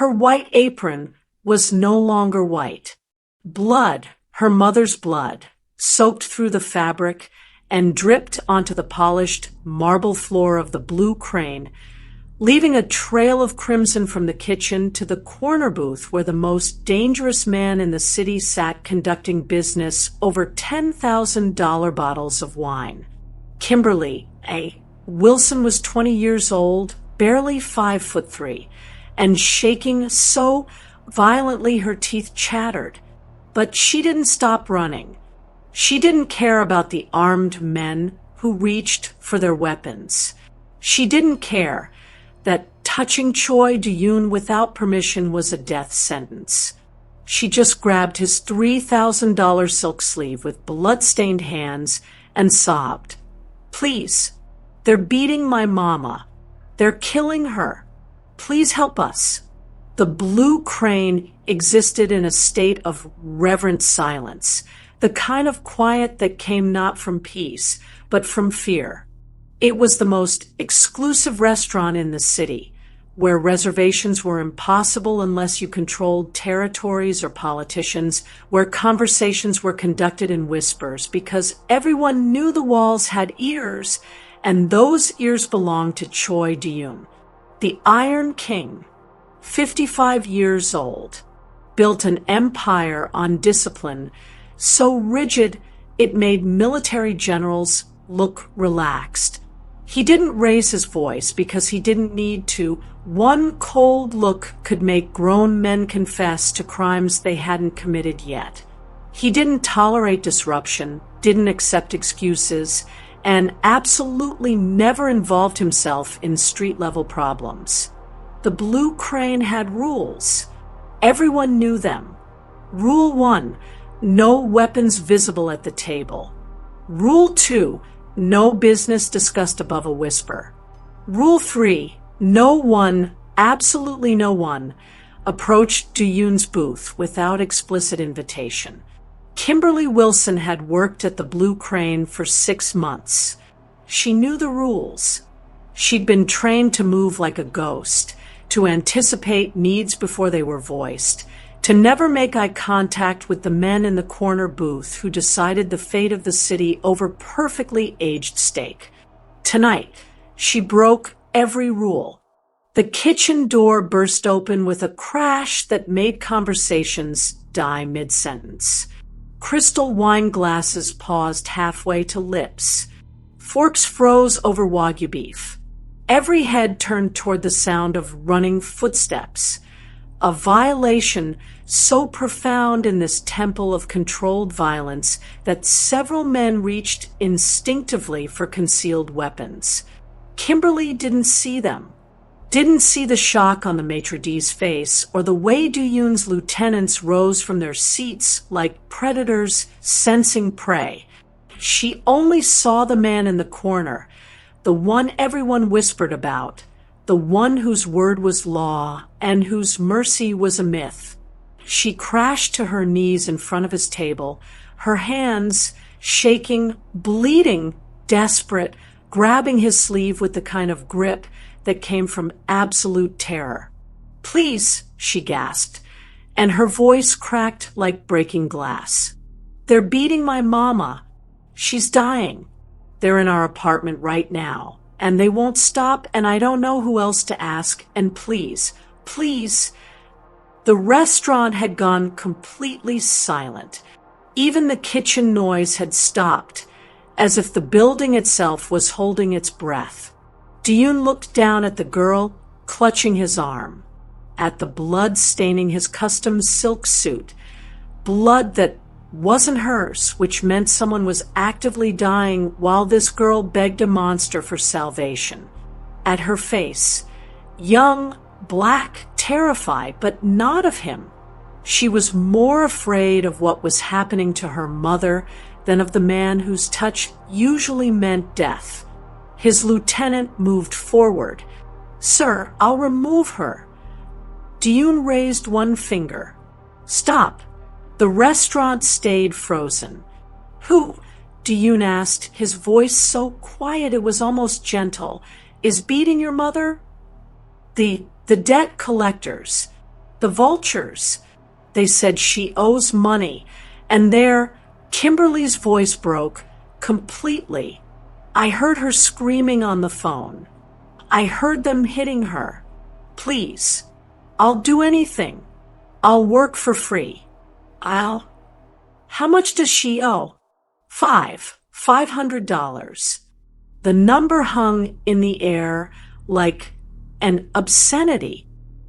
Her white apron was no longer white. Blood, her mother's blood, soaked through the fabric and dripped onto the polished marble floor of the blue crane, leaving a trail of crimson from the kitchen to the corner booth where the most dangerous man in the city sat conducting business over $10,000 bottles of wine. Kimberly A. Wilson was 20 years old, barely 5'3", and shaking so violently her teeth chattered. But she didn't stop running. She didn't care about the armed men who reached for their weapons. She didn't care that touching Choi Do-yoon without permission was a death sentence. She just grabbed his $3,000 silk sleeve with blood-stained hands and sobbed, "Please, they're beating my mama. They're killing her. Please help us." The blue crane existed in a state of reverent silence, the kind of quiet that came not from peace, but from fear. It was the most exclusive restaurant in the city, where reservations were impossible unless you controlled territories or politicians, where conversations were conducted in whispers because everyone knew the walls had ears, and those ears belonged to Choi Do-yoon. The Iron King, 55 years old, built an empire on discipline so rigid it made military generals look relaxed. He didn't raise his voice because he didn't need to. One cold look could make grown men confess to crimes they hadn't committed yet. He didn't tolerate disruption, didn't accept excuses, and absolutely never involved himself in street-level problems. The Blue Crane had rules. Everyone knew them. Rule 1, no weapons visible at the table. Rule 2, no business discussed above a whisper. Rule 3, no one, absolutely no one, approached Do-yoon's booth without explicit invitation. Kimberly Wilson had worked at the Blue Crane for 6 months. She knew the rules. She'd been trained to move like a ghost, to anticipate needs before they were voiced, to never make eye contact with the men in the corner booth who decided the fate of the city over perfectly aged steak. Tonight, she broke every rule. The kitchen door burst open with a crash that made conversations die mid-sentence. Crystal wine glasses paused halfway to lips. Forks froze over Wagyu beef. Every head turned toward the sound of running footsteps. A violation so profound in this temple of controlled violence that several men reached instinctively for concealed weapons. Kimberly didn't see them, didn't see the shock on the maitre d's face or the way Do-yoon's lieutenants rose from their seats like predators sensing prey. She only saw the man in the corner, the one everyone whispered about, the one whose word was law and whose mercy was a myth. She crashed to her knees in front of his table, her hands shaking, bleeding, desperate, grabbing his sleeve with the kind of grip that came from absolute terror. "Please," she gasped, and her voice cracked like breaking glass. "They're beating my mama. She's dying. They're in our apartment right now, and they won't stop, and I don't know who else to ask, and please, please." The restaurant had gone completely silent. Even the kitchen noise had stopped, as if the building itself was holding its breath. Do-yoon looked down at the girl, clutching his arm, at the blood staining his custom silk suit, blood that wasn't hers, which meant someone was actively dying while this girl begged a monster for salvation. At her face, young, black, terrified, but not of him. She was more afraid of what was happening to her mother than of the man whose touch usually meant death. His lieutenant moved forward. "Sir, I'll remove her." Do-yoon raised one finger. "Stop." The restaurant stayed frozen. "Who?" Do-yoon asked, his voice so quiet it was almost gentle. "Is beating your mother?" The debt collectors. The vultures. They said she owes money. And there, Kimberly's voice broke completely. I heard her screaming on the phone. I heard them hitting her. Please. I'll do anything. I'll work for free. How much does she owe? $500. The number hung in the air like an obscenity.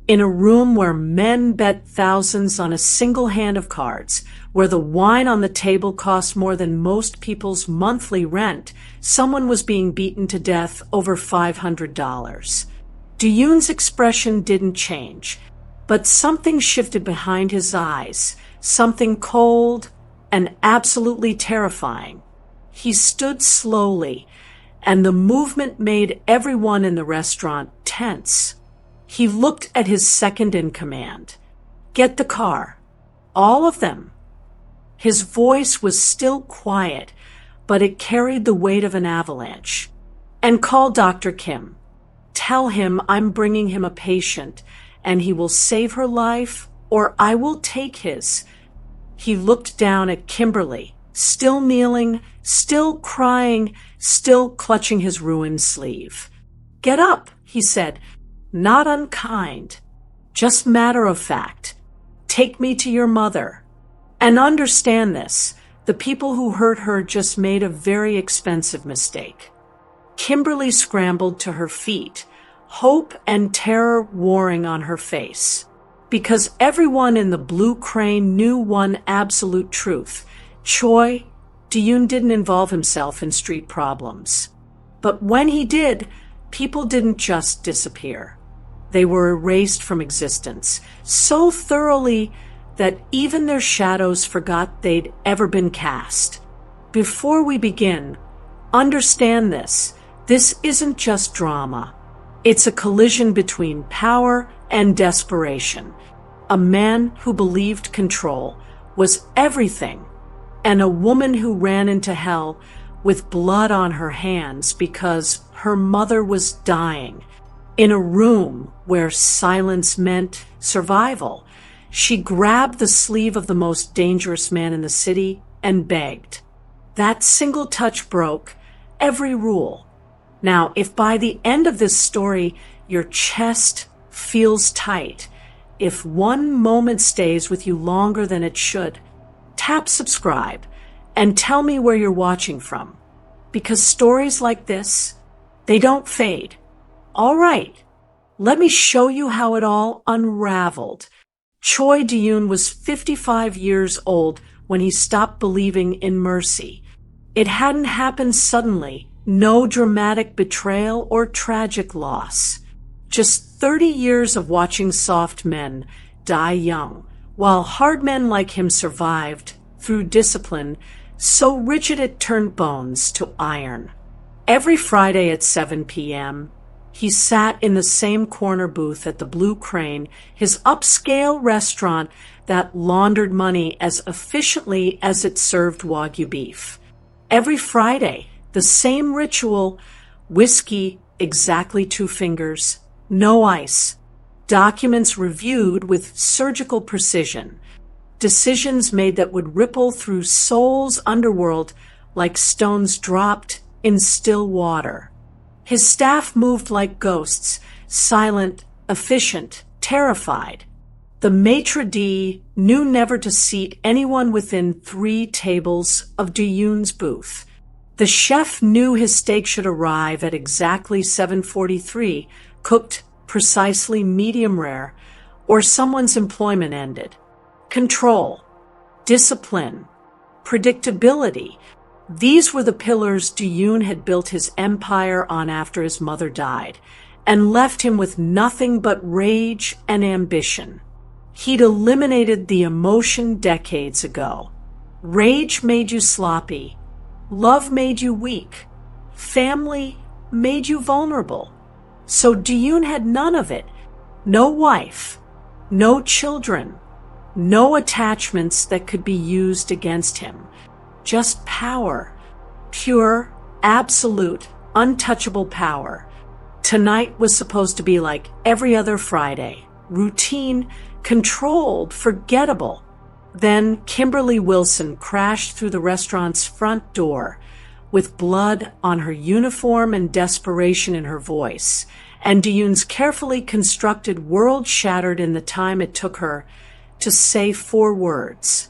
In a room where men bet thousands on a single hand of cards, where the wine on the table cost more than most people's monthly rent, someone was being beaten to death over $500. Duyun's expression didn't change, but something shifted behind his eyes, something cold and absolutely terrifying. He stood slowly, and the movement made everyone in the restaurant tense. He looked at his second in command. Get the car. All of them. His voice was still quiet, but it carried the weight of an avalanche. And call Dr. Kim. Tell him I'm bringing him a patient, and he will save her life, or I will take his. He looked down at Kimberly, still kneeling, still crying, still clutching his ruined sleeve. Get up, he said. Not unkind, just matter of fact. Take me to your mother. And understand this, the people who hurt her just made a very expensive mistake. Kimberly scrambled to her feet, hope and terror warring on her face. Because everyone in the Blue Crane knew one absolute truth. Duyun didn't involve himself in street problems. But when he did, people didn't just disappear. They were erased from existence so thoroughly that even their shadows forgot they'd ever been cast. Before we begin, understand this. This isn't just drama. It's a collision between power and desperation. A man who believed control was everything, and a woman who ran into hell with blood on her hands because her mother was dying. In a room where silence meant survival, she grabbed the sleeve of the most dangerous man in the city and begged. That single touch broke every rule. Now, if by the end of this story your chest feels tight, if one moment stays with you longer than it should, tap subscribe and tell me where you're watching from. Because stories like this, they don't fade. All right, let me show you how it all unraveled. Choi Duyun was 55 years old when he stopped believing in mercy. It hadn't happened suddenly, no dramatic betrayal or tragic loss. Just 30 years of watching soft men die young, while hard men like him survived through discipline so rigid it turned bones to iron. Every Friday at 7 p.m., he sat in the same corner booth at the Blue Crane, his upscale restaurant that laundered money as efficiently as it served Wagyu beef. Every Friday, the same ritual, whiskey, exactly 2 fingers, no ice, documents reviewed with surgical precision, decisions made that would ripple through Seoul's underworld like stones dropped in still water. His staff moved like ghosts, silent, efficient, terrified. The maitre d' knew never to seat anyone within 3 tables of Duyun's booth. The chef knew his steak should arrive at exactly 7:43, cooked precisely medium rare, or someone's employment ended. Control, discipline, predictability. These were the pillars Duyun had built his empire on after his mother died, and left him with nothing but rage and ambition. He'd eliminated the emotion decades ago. Rage made you sloppy. Love made you weak. Family made you vulnerable. So Duyun had none of it. No wife, no children, no attachments that could be used against him. Just power. Pure, absolute, untouchable power. Tonight was supposed to be like every other Friday. routine, controlled, forgettable. Then Kimberly Wilson crashed through the restaurant's front door with blood on her uniform and desperation in her voice, and Diyun's carefully constructed world shattered in the time it took her to say 4 words.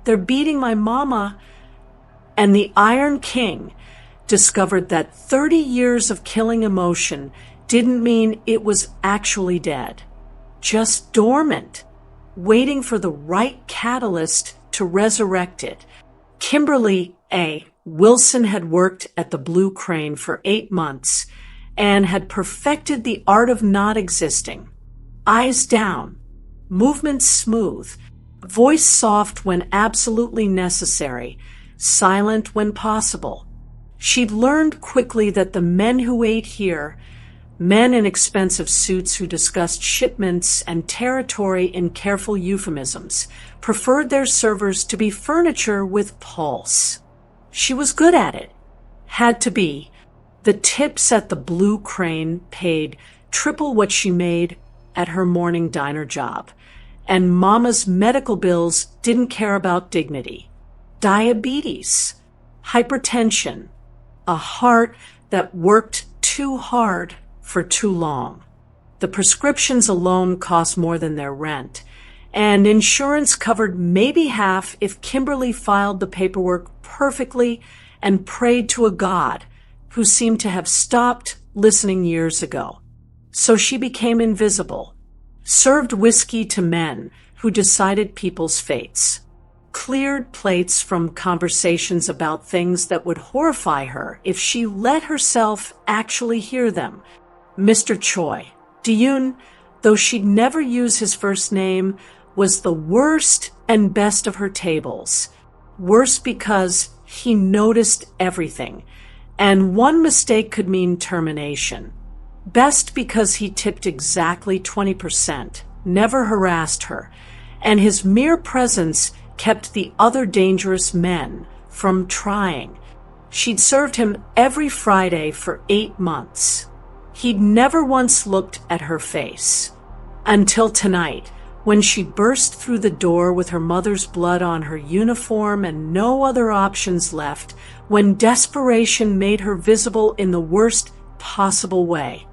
"They're beating my mama." And the Iron King discovered that 30 years of killing emotion didn't mean it was actually dead, just dormant, waiting for the right catalyst to resurrect it. Kimberly A. Wilson had worked at the Blue Crane for 8 months and had perfected the art of not existing. Eyes down, movements smooth, voice soft when absolutely necessary, silent when possible. She'd learned quickly that the men who ate here, men in expensive suits who discussed shipments and territory in careful euphemisms, preferred their servers to be furniture with pulse. She was good at it. Had to be. The tips at the Blue Crane paid triple what she made at her morning diner job, and Mama's medical bills didn't care about dignity. Diabetes, hypertension, a heart that worked too hard for too long. The prescriptions alone cost more than their rent, and insurance covered maybe half if Kimberly filed the paperwork perfectly and prayed to a god who seemed to have stopped listening years ago. So she became invisible, served whiskey to men who decided people's fates, cleared plates from conversations about things that would horrify her if she let herself actually hear them. Mr. Choi, Diyun, though she'd never use his first name, was the worst and best of her tables. Worst because he noticed everything, and one mistake could mean termination. Best because he tipped exactly 20%, never harassed her, and his mere presence kept the other dangerous men from trying. She'd served him every Friday for 8 months. He'd never once looked at her face. Until tonight, when she burst through the door with her mother's blood on her uniform and no other options left, when desperation made her visible in the worst possible way.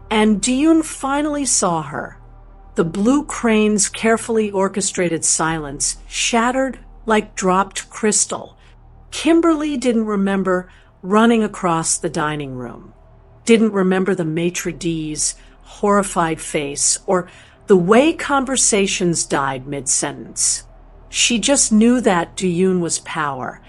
And Diyun finally saw her. The Blue Crane's carefully orchestrated silence shattered like dropped crystal. Kimberly didn't remember running across the dining room, didn't remember the maitre d's horrified face or the way conversations died mid-sentence. She just knew that Diyun was power,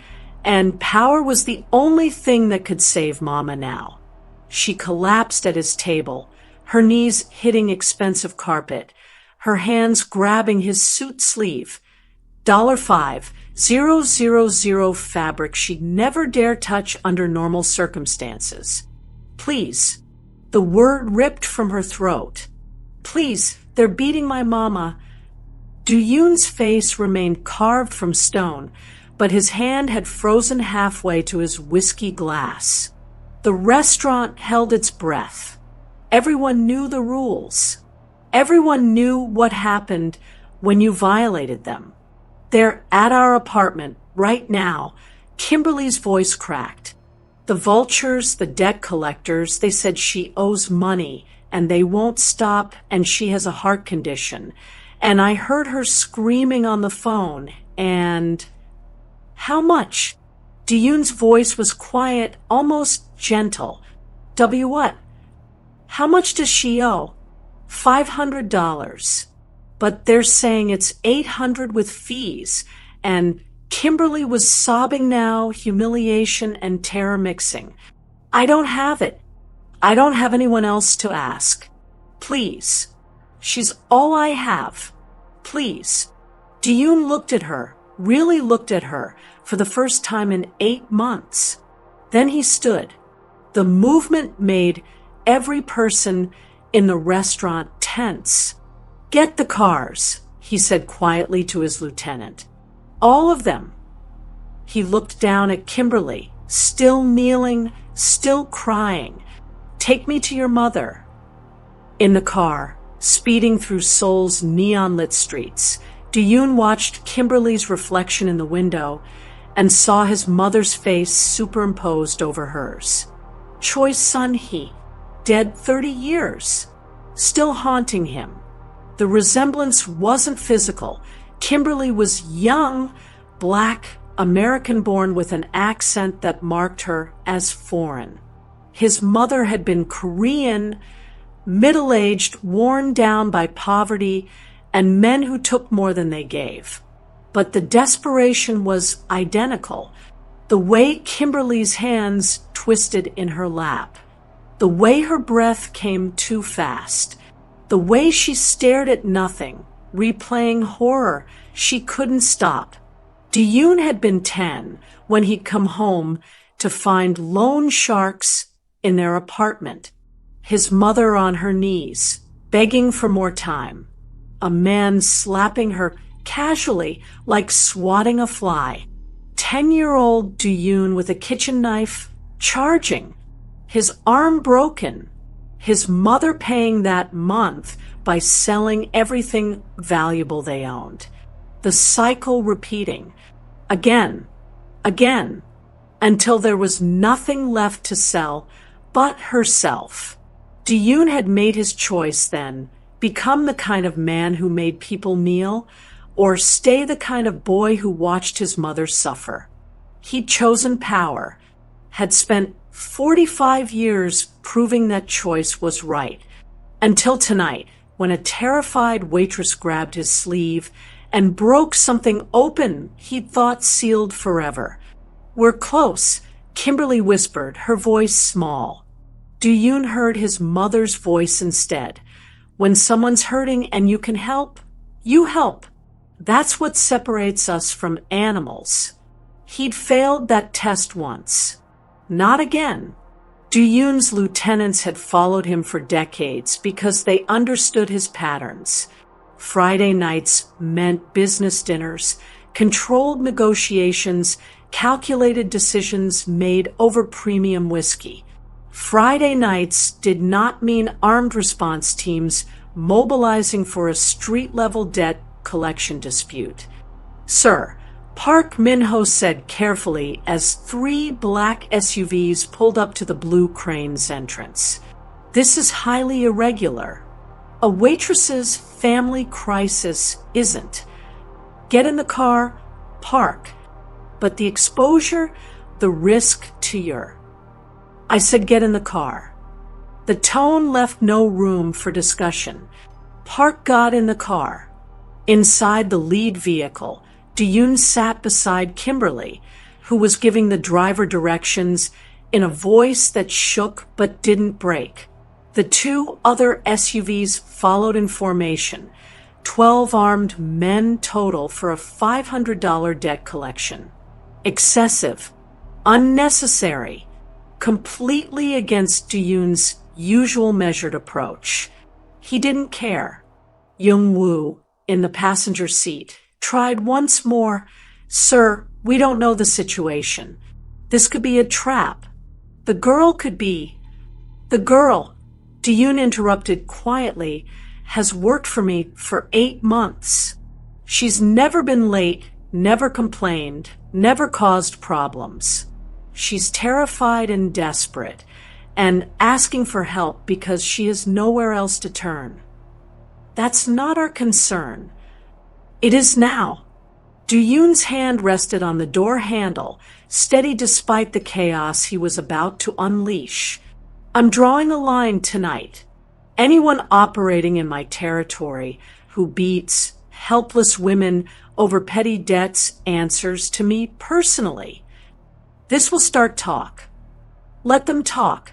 and power was the only thing that could save Mama now. She collapsed at his table, her knees hitting expensive carpet, her hands grabbing his suit sleeve. $5,000 fabric she'd never dare touch under normal circumstances. Please. The word ripped from her throat. Please, they're beating my mama. Diyun's face remained carved from stone, but his hand had frozen halfway to his whiskey glass. The restaurant held its breath. Everyone knew the rules. Everyone knew what happened when you violated them. They're at our apartment right now. Kimberly's voice cracked. The vultures, the debt collectors, they said she owes money and they won't stop and she has a heart condition. And I heard her screaming on the phone and... How much? Diyun's voice was quiet, almost gentle. What? How much does she owe? $500. But they're saying it's $800 with fees. And Kimberly was sobbing now, humiliation and terror mixing. I don't have it. I don't have anyone else to ask. Please. She's all I have. Please. Diyun looked at her, really looked at her, for the first time in 8 months. Then he stood. The movement made every person in the restaurant tense. Get the cars, he said quietly to his lieutenant. All of them. He looked down at Kimberly, still kneeling, still crying. Take me to your mother. In the car, Speeding through Seoul's neon-lit streets, Do-yoon watched Kimberly's reflection in the window and saw his mother's face superimposed over hers. Choi's son Hee, dead 30 years, still haunting him. The resemblance wasn't physical. Kimberly was young, black, American-born with an accent that marked her as foreign. His mother had been Korean, middle-aged, worn down by poverty, and men who took more than they gave. But the desperation was identical. The way Kimberly's hands twisted in her lap, the way her breath came too fast, the way she stared at nothing, replaying horror she couldn't stop. Do-yoon had been 10 when he'd come home to find loan sharks in their apartment, his mother on her knees, begging for more time, a man slapping her casually like swatting a fly, 10-year-old Do-yoon with a kitchen knife charging, his arm broken, his mother paying that month by selling everything valuable they owned. The cycle repeating, again, until there was nothing left to sell but herself. Do-yoon had made his choice then, become the kind of man who made people kneel, or stay the kind of boy who watched his mother suffer. He'd chosen power, had spent 45 years proving that choice was right, until tonight, when a terrified waitress grabbed his sleeve and broke something open he'd thought sealed forever. "We're close," Kimberly whispered, her voice small. Do-yoon heard his mother's voice instead. "When someone's hurting and you can help, you help. That's what separates us from animals." He'd failed that test once. Not again. Do-yoon's lieutenants had followed him for decades because they understood his patterns. Friday nights meant business dinners, controlled negotiations, calculated decisions made over premium whiskey. Friday nights did not mean armed response teams mobilizing for a street-level debt collection dispute. "Sir," Park Min-ho said carefully as 3 black SUVs pulled up to the Blue Crane's entrance. "This is highly irregular. A waitress's family crisis isn't. Get in the car, park. But the exposure, the risk to your—" I said get in the car. The tone left no room for discussion. Park got in the car. Inside the lead vehicle, Do-yoon sat beside Kimberly, who was giving the driver directions in a voice that shook but didn't break. The 2 other SUVs followed in formation, 12 armed men total for a $500 debt collection. Excessive, unnecessary, completely against Do-yoon's usual measured approach. He didn't care. Young-woo, in the passenger seat, tried once more. "Sir, we don't know the situation. This could be a trap. The girl could be—" "The girl," Do-yoon interrupted quietly, "has worked for me for 8 months. She's never been late, never complained, never caused problems. She's terrified and desperate, and asking for help because she has nowhere else to turn. That's not our concern. It is now." Do-yoon's hand rested on the door handle, steady despite the chaos he was about to unleash. "I'm drawing a line tonight. Anyone operating in my territory who beats helpless women over petty debts answers to me personally. This will start talk. Let them talk."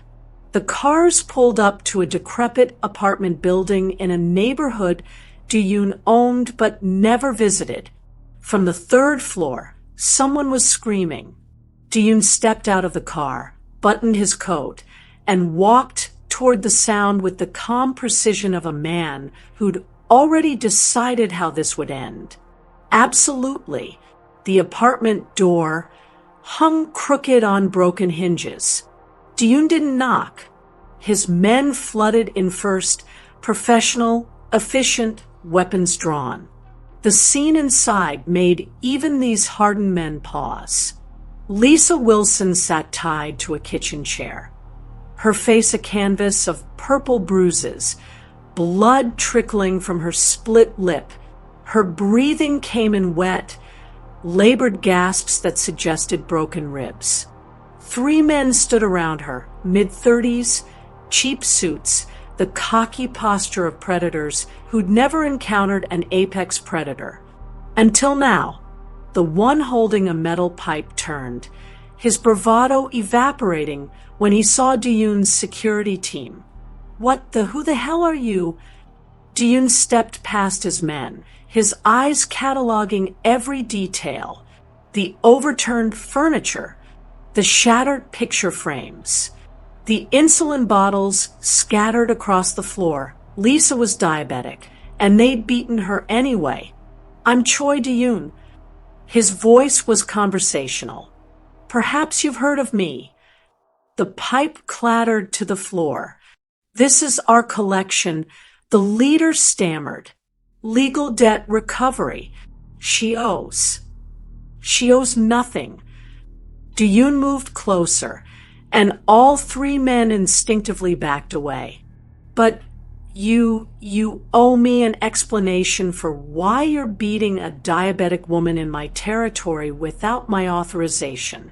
The cars pulled up to a decrepit apartment building in a neighborhood Do-yoon owned but never visited. From the 3rd floor, someone was screaming. Do-yoon stepped out of the car, buttoned his coat, and walked toward the sound with the calm precision of a man who'd already decided how this would end. Absolutely. The apartment door hung crooked on broken hinges. Do-yoon didn't knock. His men flooded in first, professional, efficient, weapons drawn. The scene inside made even these hardened men pause. Lisa Wilson sat tied to a kitchen chair, her face a canvas of purple bruises, blood trickling from her split lip. Her breathing came in wet, labored gasps that suggested broken ribs. 3 men stood around her, mid-30s, cheap suits, the cocky posture of predators who'd never encountered an apex predator. Until now, the one holding a metal pipe turned, his bravado evaporating when he saw Diyun's security team. Who the hell are you? Diyun stepped past his men, his eyes cataloging every detail. The overturned furniture, the shattered picture frames, the insulin bottles scattered across the floor. Lisa was diabetic, and they'd beaten her anyway. I'm Choi Diyun. His voice was conversational. Perhaps you've heard of me. The pipe clattered to the floor. This is our collection. The leader stammered. Legal debt recovery. She owes nothing. Diyun moved closer, and all 3 men instinctively backed away. But you owe me an explanation for why you're beating a diabetic woman in my territory without my authorization.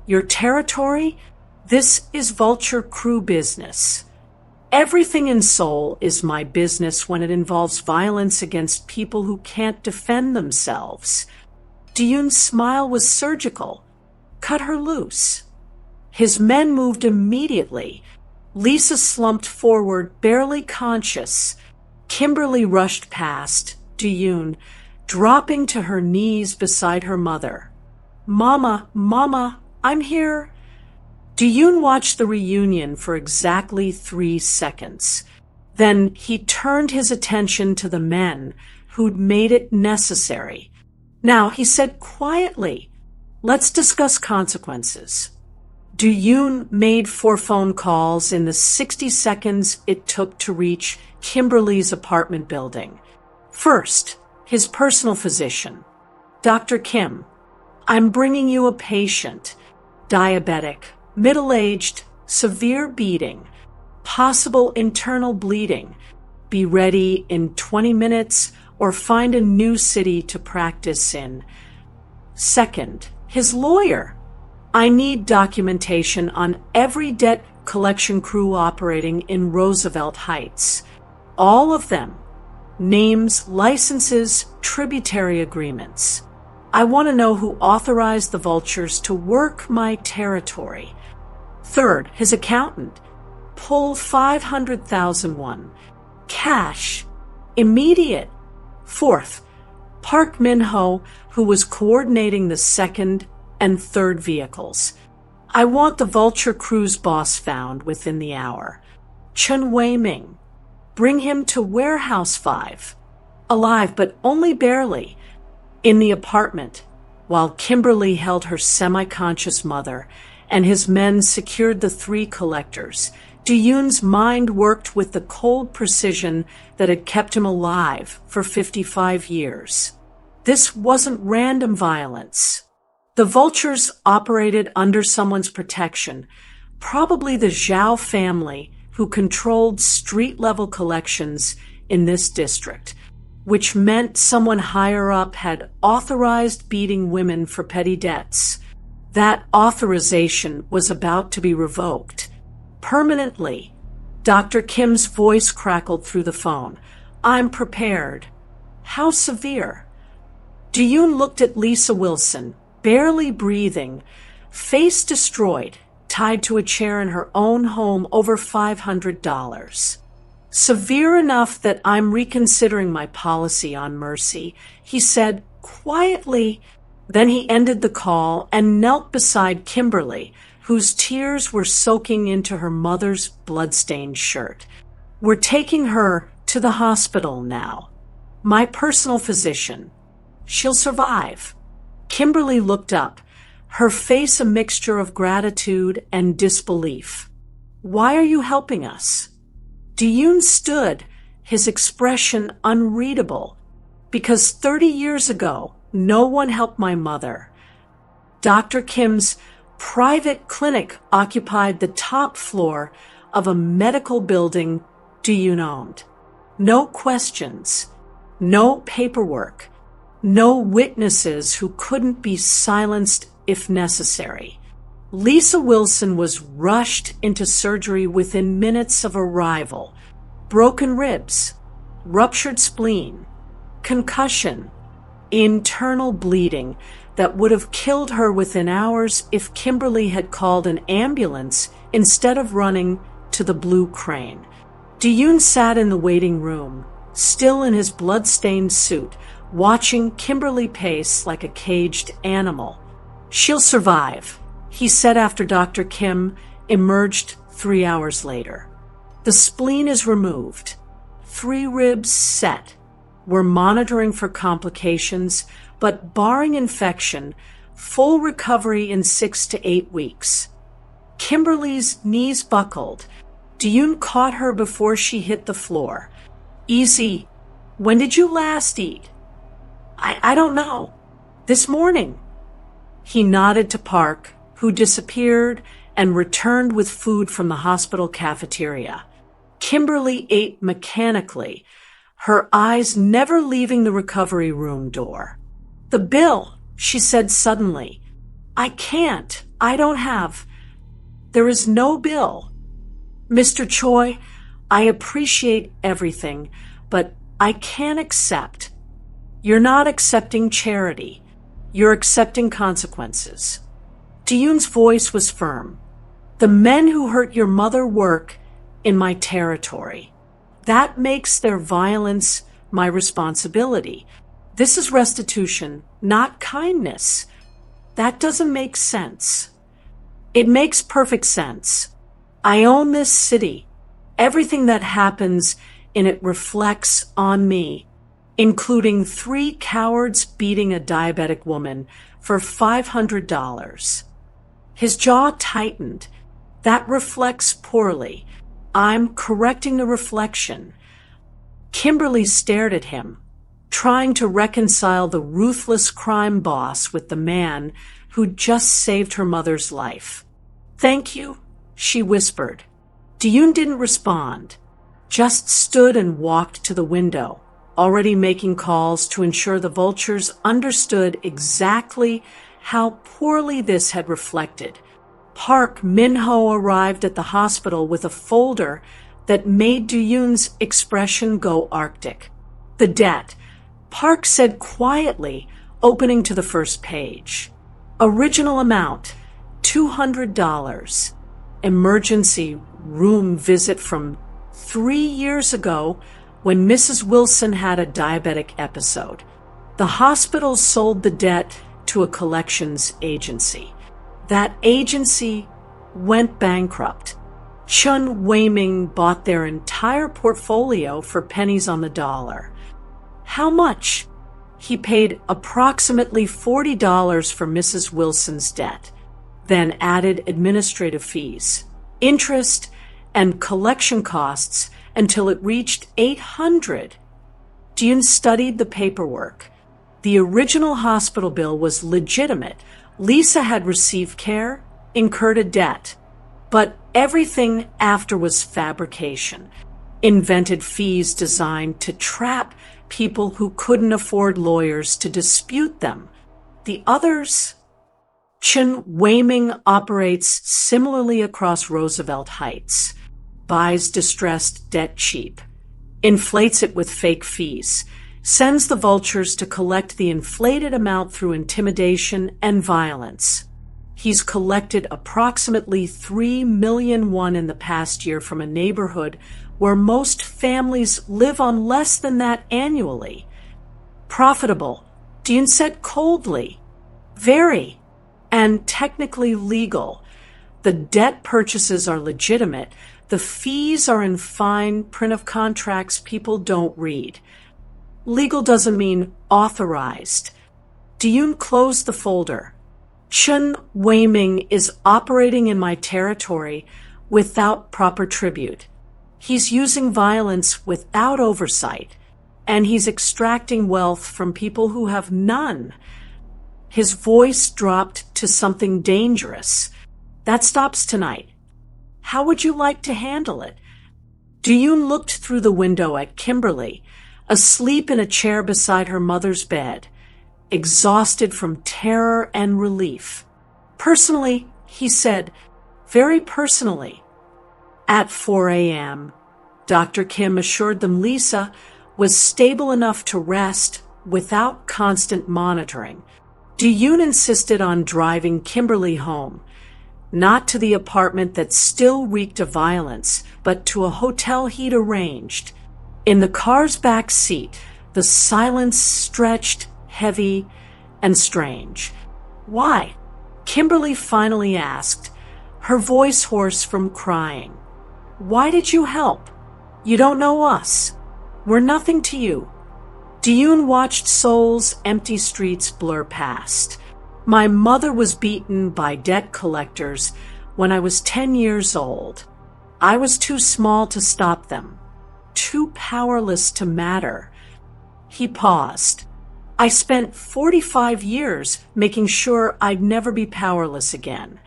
Your territory? This is Vulture Crew business. Everything in Seoul is my business when it involves violence against people who can't defend themselves. Diyun's smile was surgical. Cut her loose. His men moved immediately. Lisa slumped forward, barely conscious. Kimberly rushed past Diyun, dropping to her knees beside her mother. Mama, I'm here. Diyun watched the reunion for exactly 3 seconds. Then he turned his attention to the men who'd made it necessary. Now, he said quietly, let's discuss consequences. Diyun made 4 phone calls in the 60 seconds it took to reach Kimberly's apartment building. First, his personal physician. Dr. Kim, I'm bringing you a patient, diabetic, middle-aged, severe beating, possible internal bleeding. Be ready in 20 minutes or find a new city to practice in. Second, his lawyer. I need documentation on every debt collection crew operating in Roosevelt Heights. All of them. Names, licenses, tributary agreements. I want to know who authorized the vultures to work my territory. Third, his accountant. Pull 500,001. Cash. Immediate. Fourth, Park Min-ho, who was coordinating the 2nd and 3rd vehicles. I want the Vulture Crew's boss found within the hour. Chun Wei-ming. Bring him to Warehouse 5. Alive, but only barely. In the apartment, while Kimberly held her semi-conscious mother and his men secured the 3 collectors, Diyun's mind worked with the cold precision that had kept him alive for 55 years. This wasn't random violence. The vultures operated under someone's protection, probably the Zhao family who controlled street-level collections in this district, which meant someone higher up had authorized beating women for petty debts. That authorization was about to be revoked. Permanently. Dr. Kim's voice crackled through the phone. I'm prepared. How severe? Diyun looked at Lisa Wilson, barely breathing, face destroyed, tied to a chair in her own home, over $500. Severe enough that I'm reconsidering my policy on mercy, he said quietly. Then he ended the call and knelt beside Kimberly, whose tears were soaking into her mother's blood-stained shirt. We're taking her to the hospital now. My personal physician. She'll survive. Kimberly looked up, her face a mixture of gratitude and disbelief. Why are you helping us? Diyun stood, his expression unreadable. Because 30 years ago, no one helped my mother. Dr. Kim's private clinic occupied the top floor of a medical building Duyun owned. No questions, no paperwork, no witnesses who couldn't be silenced if necessary. Lisa Wilson was rushed into surgery within minutes of arrival. Broken ribs, ruptured spleen, concussion, internal bleeding that would have killed her within hours if Kimberly had called an ambulance instead of running to the Blue Crane. Duyun sat in the waiting room, still in his blood-stained suit, watching Kimberly pace like a caged animal. "She'll survive," he said after Dr. Kim emerged 3 hours later. "The spleen is removed. 3 ribs set. We're monitoring for complications, but barring infection, full recovery in 6 to 8 weeks." Kimberly's knees buckled. Duyun caught her before she hit the floor. "Easy. When did you last eat?" I don't know. This morning." He nodded to Park, who disappeared and returned with food from the hospital cafeteria. Kimberly ate mechanically, her eyes never leaving the recovery room door. "The bill," she said suddenly. "I can't. I don't have. There is no bill. Mr. Choi, I appreciate everything, but I can't accept. You're not accepting charity. You're accepting consequences." Duyun's voice was firm. "The men who hurt your mother work in my territory. That makes their violence my responsibility. This is restitution, not kindness. That doesn't make sense." "It makes perfect sense. I own this city. Everything that happens in it reflects on me, including 3 cowards beating a diabetic woman for $500. His jaw tightened. "That reflects poorly. I'm correcting the reflection." Kimberly stared at him, trying to reconcile the ruthless crime boss with the man who just saved her mother's life. "Thank you," she whispered. Duyun didn't respond, just stood and walked to the window, already making calls to ensure the vultures understood exactly how poorly this had reflected. Park Min-ho arrived at the hospital with a folder that made Duyun's expression go arctic. "The debt," Park said quietly, opening to the first page. "Original amount, $200. Emergency room visit from 3 years ago when Mrs. Wilson had a diabetic episode. The hospital sold the debt to a collections agency. That agency went bankrupt. Chun Wei-ming bought their entire portfolio for pennies on the dollar." "How much?" "He paid approximately $40 for Mrs. Wilson's debt, then added administrative fees, interest, and collection costs until it reached $800. Duyun studied the paperwork. The original hospital bill was legitimate. Lisa had received care, incurred a debt. But everything after was fabrication. Invented fees designed to trap people who couldn't afford lawyers to dispute them. The others... Chun Wei-ming operates similarly across Roosevelt Heights. Buys distressed debt cheap, inflates it with fake fees, sends the vultures to collect the inflated amount through intimidation and violence. He's collected approximately 3 million won in the past year from a neighborhood where most families live on less than that annually. Profitable, Duyun said coldly. Very, and technically legal. The debt purchases are legitimate. The fees are in fine print of contracts people don't read. Legal doesn't mean authorized. Duyun closed the folder. Chun Wei-ming is operating in my territory without proper tribute. He's using violence without oversight, and he's extracting wealth from people who have none. His voice dropped to something dangerous. That stops tonight. How would you like to handle it? Diyun looked through the window at Kimberly, asleep in a chair beside her mother's bed, exhausted from terror and relief. Personally, he said, very personally. At 4 a.m., Dr. Kim assured them Lisa was stable enough to rest without constant monitoring. Diyun insisted on driving Kimberly home, not to the apartment that still reeked of violence, but to a hotel he'd arranged. In the car's back seat, the silence stretched, heavy, and strange. Why? Kimberly finally asked, her voice hoarse from crying. Why did you help? You don't know us. We're nothing to you. Diyun watched Seoul's empty streets blur past. My mother was beaten by debt collectors when I was 10 years old. I was too small to stop them, too powerless to matter. He paused. I spent 45 years making sure I'd never be powerless again.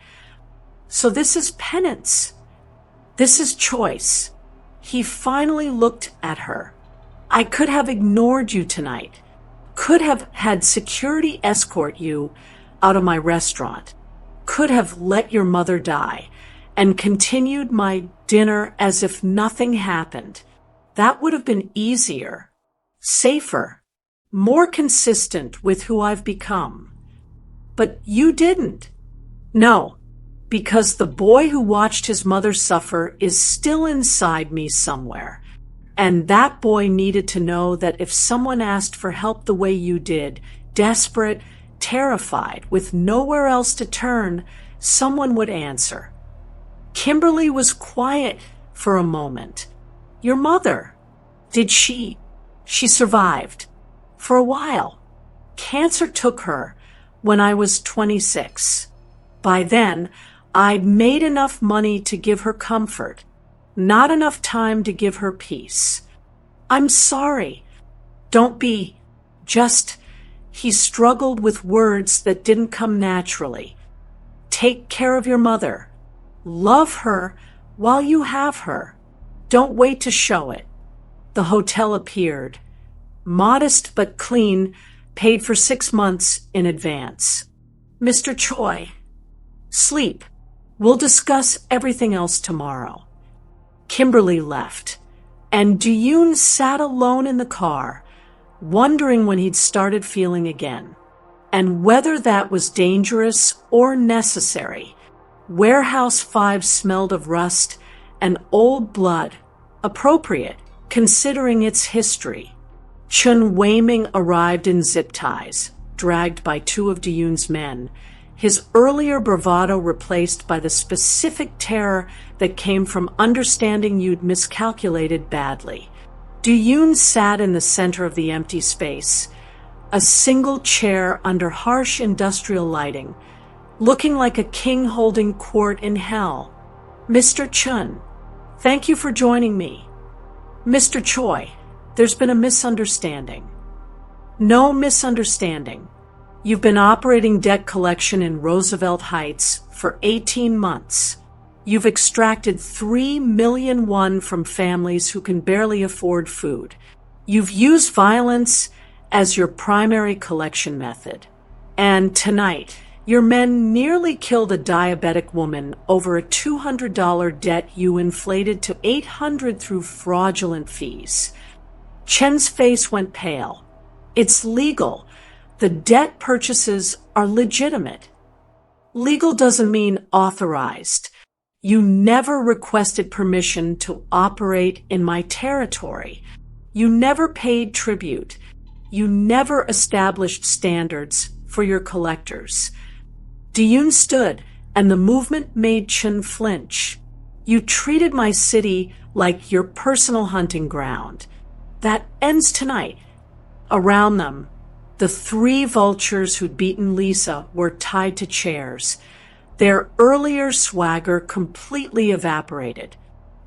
So this is penance. This is choice. He finally looked at her. I could have ignored you tonight, could have had security escort you out of my restaurant, could have let your mother die, and continued my dinner as if nothing happened. That would have been easier, safer, more consistent with who I've become. But you didn't. No, because the boy who watched his mother suffer is still inside me somewhere. And that boy needed to know that if someone asked for help the way you did, desperate, terrified, with nowhere else to turn, someone would answer. Kimberly was quiet for a moment. Your mother, did she? She survived. For a while. Cancer took her when I was 26. By then, I'd made enough money to give her comfort, not enough time to give her peace. I'm sorry. Don't be. Just, he struggled with words that didn't come naturally. Take care of your mother. Love her while you have her. Don't wait to show it. The hotel appeared. Modest but clean, paid for 6 months in advance. Mr. Choi, sleep. We'll discuss everything else tomorrow. Kimberly left, and Diyun sat alone in the car, wondering when he'd started feeling again, and whether that was dangerous or necessary. Warehouse 5 smelled of rust and old blood, appropriate, considering its history. Chun Weiming arrived in zip ties, dragged by 2 of Diyun's men, his earlier bravado replaced by the specific terror that came from understanding you'd miscalculated badly. Diyun sat in the center of the empty space, a single chair under harsh industrial lighting, looking like a king holding court in hell. Mr. Chun, thank you for joining me. Mr. Choi, there's been a misunderstanding. No misunderstanding. You've been operating debt collection in Roosevelt Heights for 18 months. You've extracted 3 million won from families who can barely afford food. You've used violence as your primary collection method. And tonight, your men nearly killed a diabetic woman over a $200 debt you inflated to $800 through fraudulent fees. Chen's face went pale. It's legal. The debt purchases are legitimate. Legal doesn't mean authorized. You never requested permission to operate in my territory. You never paid tribute. You never established standards for your collectors. Diyun stood, and the movement made Chun flinch. You treated my city like your personal hunting ground. That ends tonight. Around them, the 3 vultures who'd beaten Lisa were tied to chairs, their earlier swagger completely evaporated.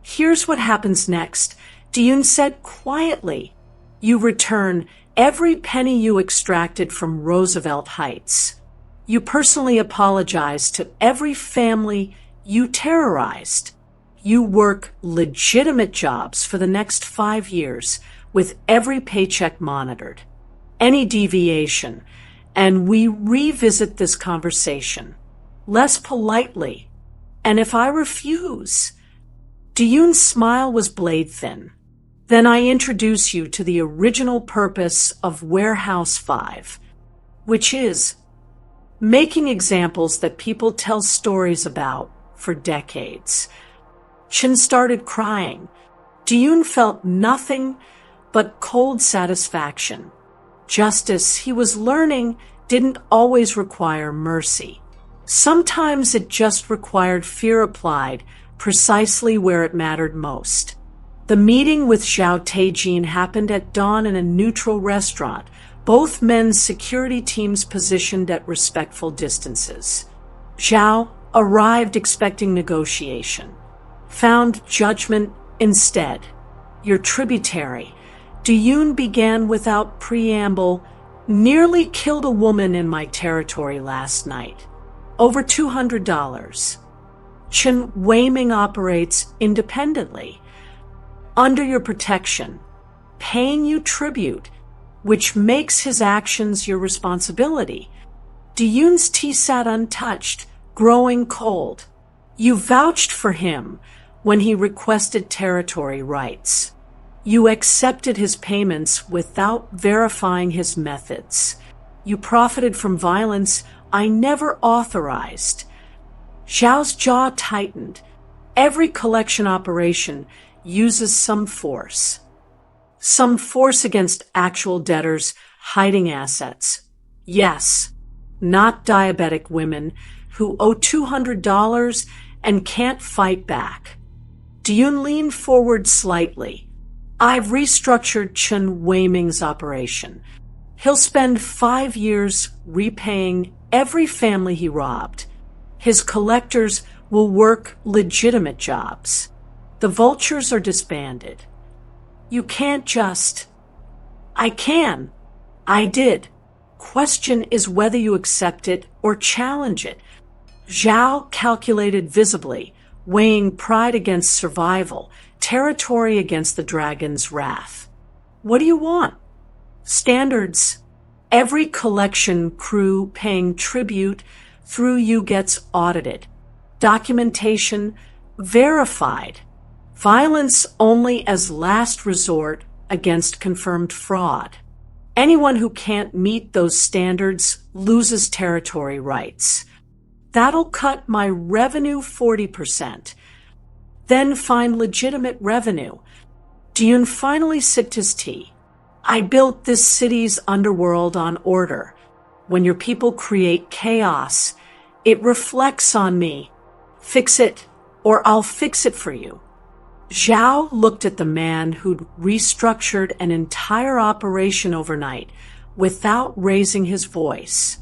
Here's what happens next. Diyun said quietly, "You return every penny you extracted from Roosevelt Heights. You personally apologize to every family you terrorized. You work legitimate jobs for the next 5 years with every paycheck monitored. Any deviation, and we revisit this conversation, less politely. And if I refuse..." Diyun's smile was blade thin. "Then I introduce you to the original purpose of Warehouse 5, which is making examples that people tell stories about for decades." Chen started crying. Diyun felt nothing but cold satisfaction. Justice, he was learning, didn't always require mercy. Sometimes it just required fear applied precisely where it mattered most. The meeting with Zhao Teijin happened at dawn in a neutral restaurant, both men's security teams positioned at respectful distances. Zhao arrived expecting negotiation, found judgment instead. "Your tributary," Diyun began without preamble, "nearly killed a woman in my territory last night. Over $200. Chen Weiming operates independently, under your protection, paying you tribute, which makes his actions your responsibility." Diyun's tea sat untouched, growing cold. "You vouched for him when he requested territory rights. You accepted his payments without verifying his methods. You profited from violence I never authorized." Zhao's jaw tightened. Every collection operation uses some force. Some force against actual debtors hiding assets. Yes, not diabetic women who owe $200 and can't fight back. Diyun leaned forward slightly. "I've restructured Chen Weiming's operation. He'll spend 5 years repaying every family he robbed. His collectors will work legitimate jobs. The vultures are disbanded. You can't just..." "I can. I did. Question is whether you accept it or challenge it." Zhao calculated visibly, weighing pride against survival, territory against the dragon's wrath. "What do you want?" "Standards. Every collection crew paying tribute through you gets audited. Documentation verified. Violence only as last resort against confirmed fraud. Anyone who can't meet those standards loses territory rights. That'll cut my revenue 40%. Then find legitimate revenue." Diyun finally sipped his tea. "I built this city's underworld on order. When your people create chaos, it reflects on me. Fix it, or I'll fix it for you." Zhao looked at the man who'd restructured an entire operation overnight without raising his voice.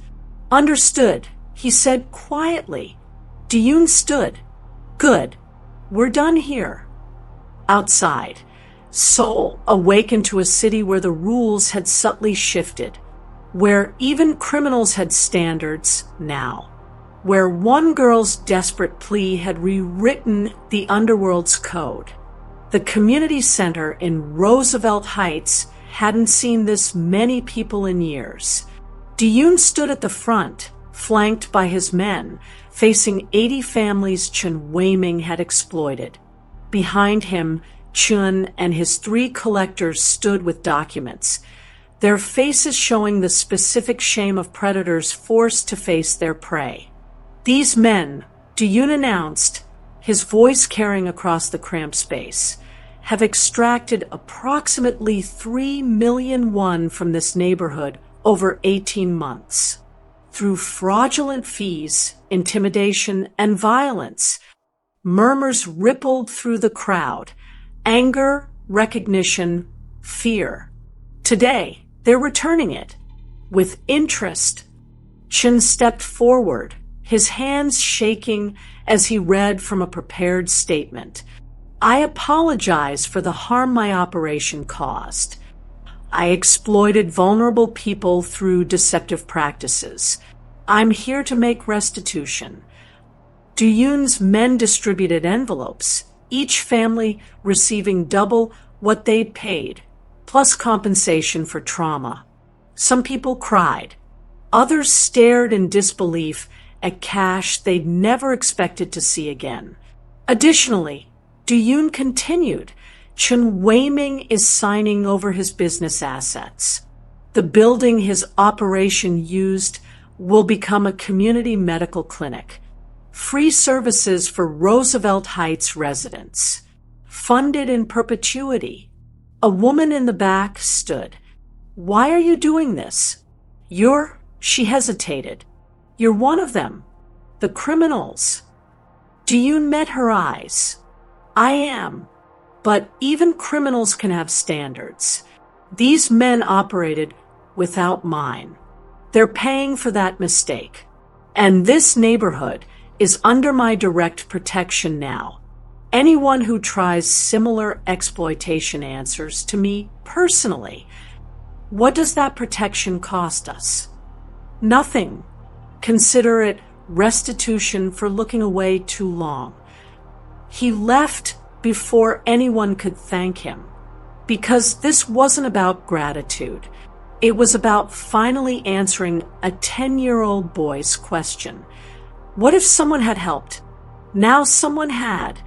"Understood," he said quietly. Diyun stood. "Good. We're done here." Outside, Seoul awakened to a city where the rules had subtly shifted, where even criminals had standards now, where one girl's desperate plea had rewritten the underworld's code. The community center in Roosevelt Heights hadn't seen this many people in years. Diyun stood at the front, flanked by his men, facing 80 families Chen Weiming had exploited. Behind him, Chun and his 3 collectors stood with documents, their faces showing the specific shame of predators forced to face their prey. "These men," Diyun announced, his voice carrying across the cramped space, "have extracted approximately 3 million won from this neighborhood over 18 months. Through fraudulent fees, intimidation, and violence." Murmurs rippled through the crowd. Anger, recognition, fear. Today, they're returning it. With interest. Chen stepped forward, his hands shaking as he read from a prepared statement. I apologize for the harm my operation caused. I exploited vulnerable people through deceptive practices. I'm here to make restitution. Duyun's men distributed envelopes, each family receiving double what they'd paid, plus compensation for trauma. Some people cried. Others stared in disbelief at cash they'd never expected to see again. Additionally, Duyun continued. Chun Weiming is signing over his business assets. The building his operation used will become a community medical clinic. Free services for Roosevelt Heights residents. Funded in perpetuity. A woman in the back stood. Why are you doing this? She hesitated. You're one of them. The criminals. Duyun met her eyes. I am. But even criminals can have standards. These men operated without mine. They're paying for that mistake. And this neighborhood is under my direct protection now. Anyone who tries similar exploitation answers to me personally. What does that protection cost us? Nothing. Consider it restitution for looking away too long. He left before anyone could thank him, because this wasn't about gratitude. It was about finally answering a 10-year-old boy's question. What if someone had helped? Now someone had.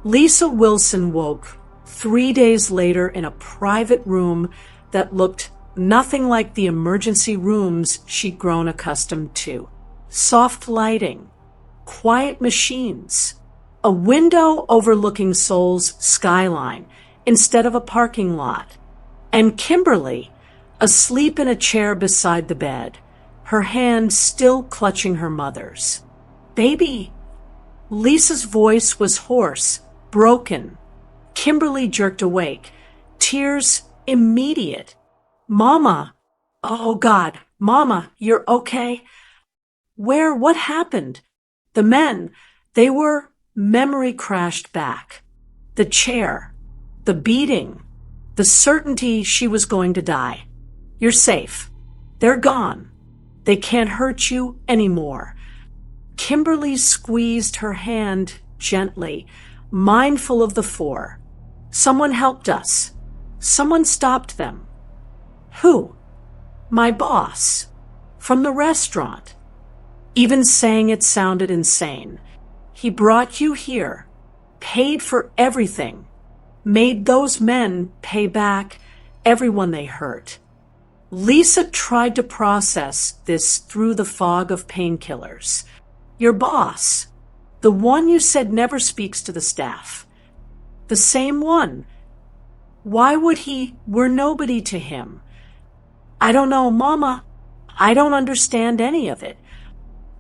Lisa Wilson woke 3 days later in a private room that looked nothing like the emergency rooms she'd grown accustomed to. Soft lighting, quiet machines, a window overlooking Seoul's skyline instead of a parking lot, and Kimberly, asleep in a chair beside the bed, her hand still clutching her mother's. Baby! Lisa's voice was hoarse, broken. Kimberly jerked awake, tears immediate. Mama! Oh God, Mama, you're okay? What happened? The men, memory crashed back. The chair, the beating, the certainty she was going to die. You're safe. They're gone. They can't hurt you anymore. Kimberly squeezed her hand gently, mindful of the four. Someone helped us. Someone stopped them. Who? My boss. From the restaurant. Even saying it sounded insane. He brought you here, paid for everything, made those men pay back everyone they hurt. Lisa tried to process this through the fog of painkillers. Your boss, the one you said never speaks to the staff. The same one. Why would we're nobody to him? I don't know, Mama. I don't understand any of it.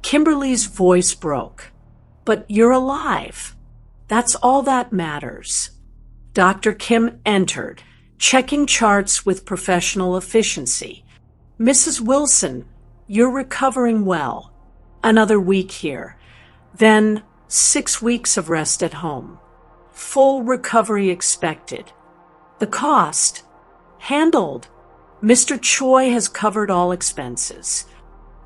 Kimberly's voice broke. But you're alive. That's all that matters. Dr. Kim entered, checking charts with professional efficiency. Mrs. Wilson, you're recovering well. Another week here. Then 6 weeks of rest at home. Full recovery expected. The cost? Handled. Mr. Choi has covered all expenses.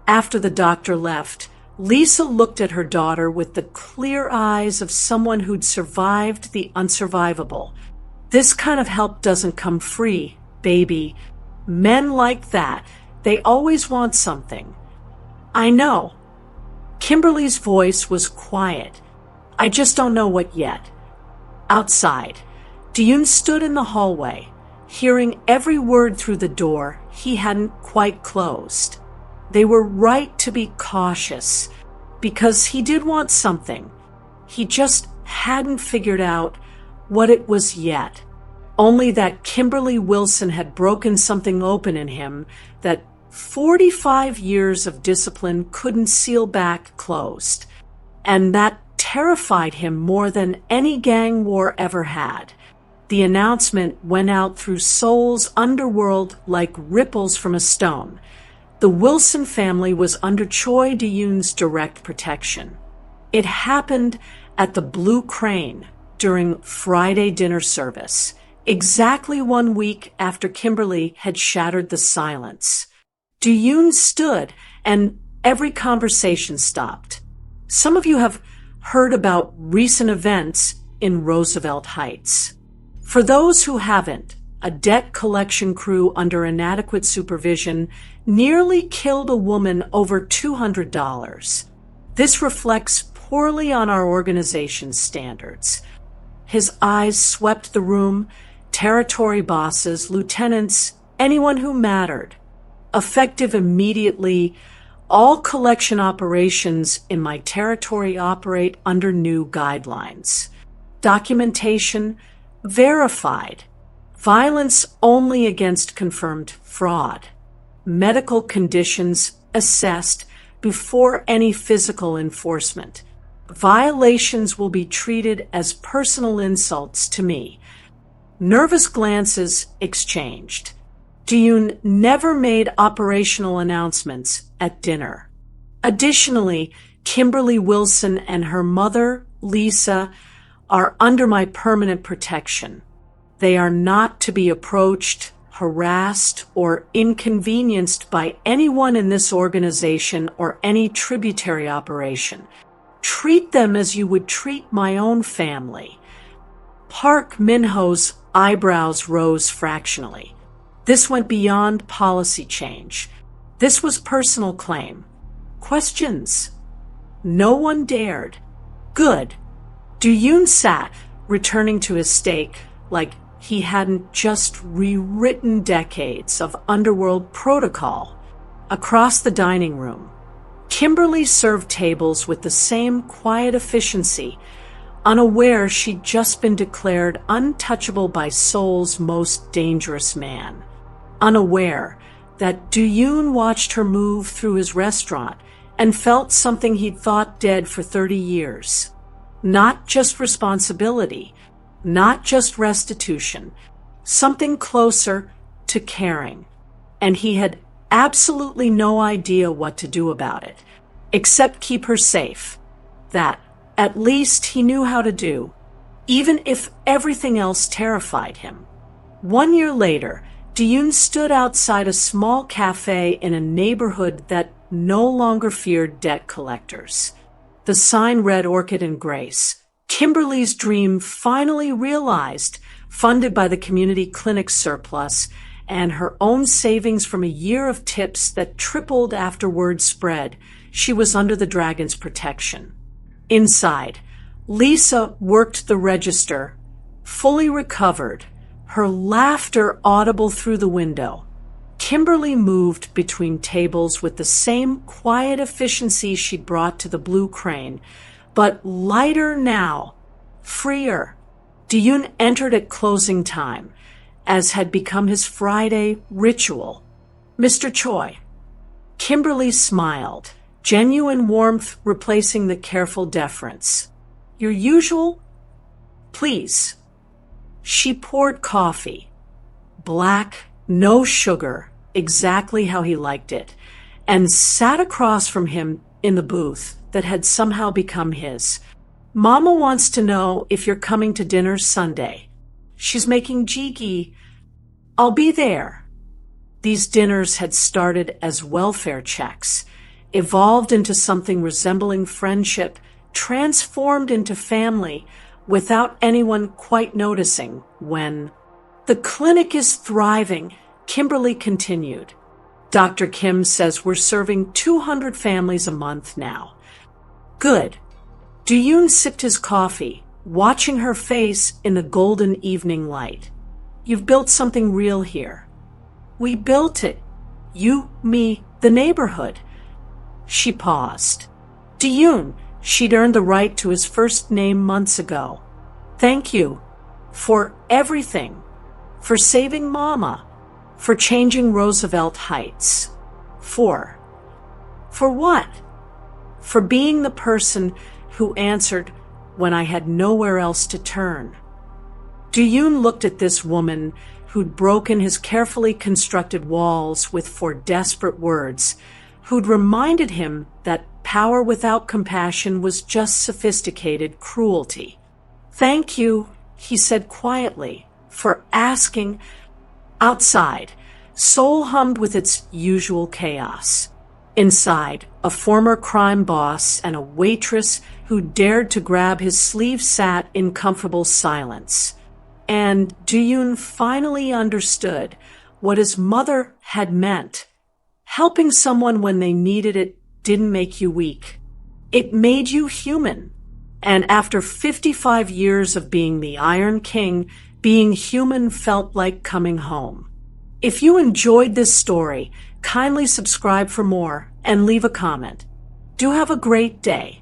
After the doctor left, Lisa looked at her daughter with the clear eyes of someone who'd survived the unsurvivable. This kind of help doesn't come free, baby. Men like that, they always want something. I know. Kimberly's voice was quiet. I just don't know what yet. Outside, Duyun stood in the hallway, hearing every word through the door he hadn't quite closed. They were right to be cautious, because he did want something. He just hadn't figured out what it was yet. Only that Kimberly Wilson had broken something open in him that 45 years of discipline couldn't seal back closed. And that terrified him more than any gang war ever had. The announcement went out through Seoul's underworld like ripples from a stone. The Wilson family was under Choi Duyun's direct protection. It happened at the Blue Crane, during Friday dinner service, exactly 1 week after Kimberly had shattered the silence. Du-Yoon stood, and every conversation stopped. Some of you have heard about recent events in Roosevelt Heights. For those who haven't, a debt collection crew under inadequate supervision nearly killed a woman over $200. This reflects poorly on our organization's standards. His eyes swept the room, territory bosses, lieutenants, anyone who mattered. Effective immediately, all collection operations in my territory operate under new guidelines. Documentation verified. Violence only against confirmed fraud. Medical conditions assessed before any physical enforcement. Violations will be treated as personal insults to me. Nervous glances exchanged. Du-Yoon never made operational announcements at dinner. Additionally, Kimberly Wilson and her mother, Lisa, are under my permanent protection. They are not to be approached, harassed, or inconvenienced by anyone in this organization or any tributary operation. Treat them as you would treat my own family. Park Min-ho's eyebrows rose fractionally. This went beyond policy change. This was personal claim. Questions? No one dared. Good. Du-Yoon sat, returning to his steak, like he hadn't just rewritten decades of underworld protocol. Across the dining room, Kimberly served tables with the same quiet efficiency, unaware she'd just been declared untouchable by Seoul's most dangerous man. Unaware that Du-Yoon watched her move through his restaurant and felt something he'd thought dead for 30 years. Not just responsibility, not just restitution, something closer to caring. And he had absolutely no idea what to do about it, except keep her safe. That, at least, he knew how to do, even if everything else terrified him. 1 year later, Du-Yoon stood outside a small cafe in a neighborhood that no longer feared debt collectors. The sign read Orchid and Grace. Kimberly's dream finally realized, funded by the community clinic surplus and her own savings from a year of tips that tripled after word spread. She was under the dragon's protection. Inside, Lisa worked the register, fully recovered, her laughter audible through the window. Kimberly moved between tables with the same quiet efficiency she'd brought to the Blue Crane, but lighter now, freer. Du-Yoon entered at closing time, as had become his Friday ritual. Mr. Choi. Kimberly smiled, genuine warmth replacing the careful deference. Your usual? Please. She poured coffee. Black, no sugar, exactly how he liked it, and sat across from him in the booth that had somehow become his. Mama wants to know if you're coming to dinner Sunday. She's making jjigae. I'll be there. These dinners had started as welfare checks, evolved into something resembling friendship, transformed into family without anyone quite noticing when. The clinic is thriving, Kimberly continued. Dr. Kim says we're serving 200 families a month now. Good. Du-Yoon sipped his coffee, watching her face in the golden evening light. You've built something real here. We built it. You, me, the neighborhood. She paused. Du-Yoon, she'd earned the right to his first name months ago. Thank you. For everything. For saving Mama. For changing Roosevelt Heights. For what? For being the person who answered when I had nowhere else to turn. Du-Yoon looked at this woman who'd broken his carefully constructed walls with 4 desperate words, who'd reminded him that power without compassion was just sophisticated cruelty. Thank you, he said quietly, for asking. Outside, Seoul hummed with its usual chaos. Inside, a former crime boss and a waitress who dared to grab his sleeve sat in comfortable silence. And Ji-yoon finally understood what his mother had meant. Helping someone when they needed it didn't make you weak. It made you human. And after 55 years of being the Iron King, being human felt like coming home. If you enjoyed this story, kindly subscribe for more and leave a comment. Do have a great day.